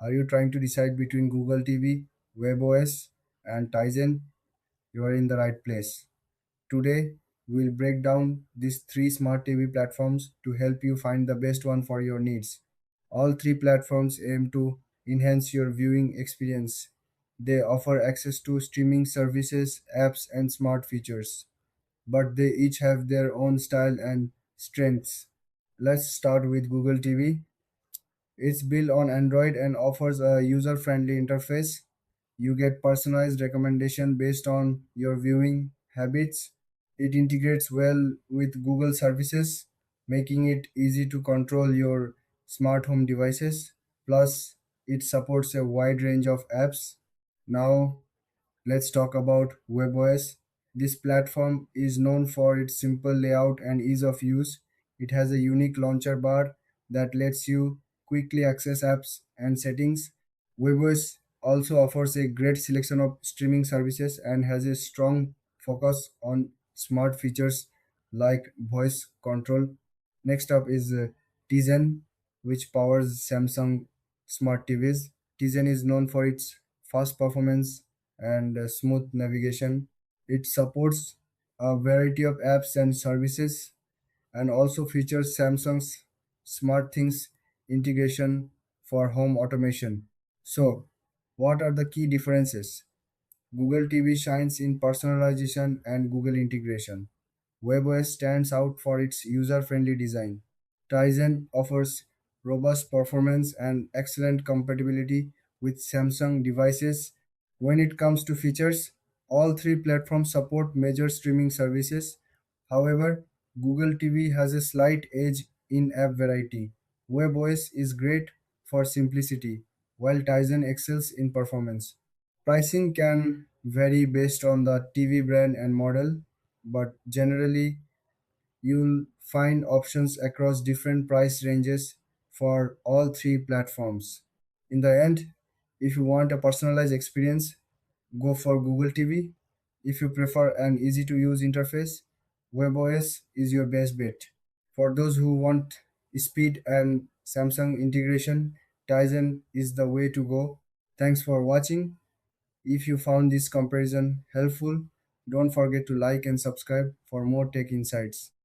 Are you trying to decide between Google TV, WebOS, and Tizen? You are in the right place. Today, we'll break down these three smart TV platforms to help you find the best one for your needs. All three platforms aim to enhance your viewing experience. They offer access to streaming services, apps, and smart features, but they each have their own style and strengths. Let's start with Google TV. It's built on Android and offers a user-friendly interface. You get personalized recommendation based on your viewing habits. It integrates well with Google services, making it easy to control your smart home devices. Plus, it supports a wide range of apps. Now, let's talk about WebOS. This platform is known for its simple layout and ease of use. It has a unique launcher bar that lets you quickly access apps and settings. WebOS also offers a great selection of streaming services and has a strong focus on smart features like voice control. Next up is Tizen, which powers Samsung smart TVs. Tizen is known for its fast performance and smooth navigation. It supports a variety of apps and services and also features Samsung's SmartThings integration for home automation. So, what are the key differences? Google TV shines in personalization and Google integration. WebOS stands out for its user-friendly design. Tizen offers robust performance and excellent compatibility with Samsung devices. When it comes to features, all three platforms support major streaming services. However, Google TV has a slight edge in app variety. WebOS is great for simplicity, while Tizen excels in performance. Pricing can vary based on the TV brand and model, but generally you'll find options across different price ranges for all three platforms. In the end, if you want a personalized experience, go for Google TV. If you prefer an easy to use interface, WebOS is your best bet. For those who want speed and Samsung integration, Tizen is the way to go. Thanks for watching. If you found this comparison helpful, don't forget to like and subscribe for more tech insights.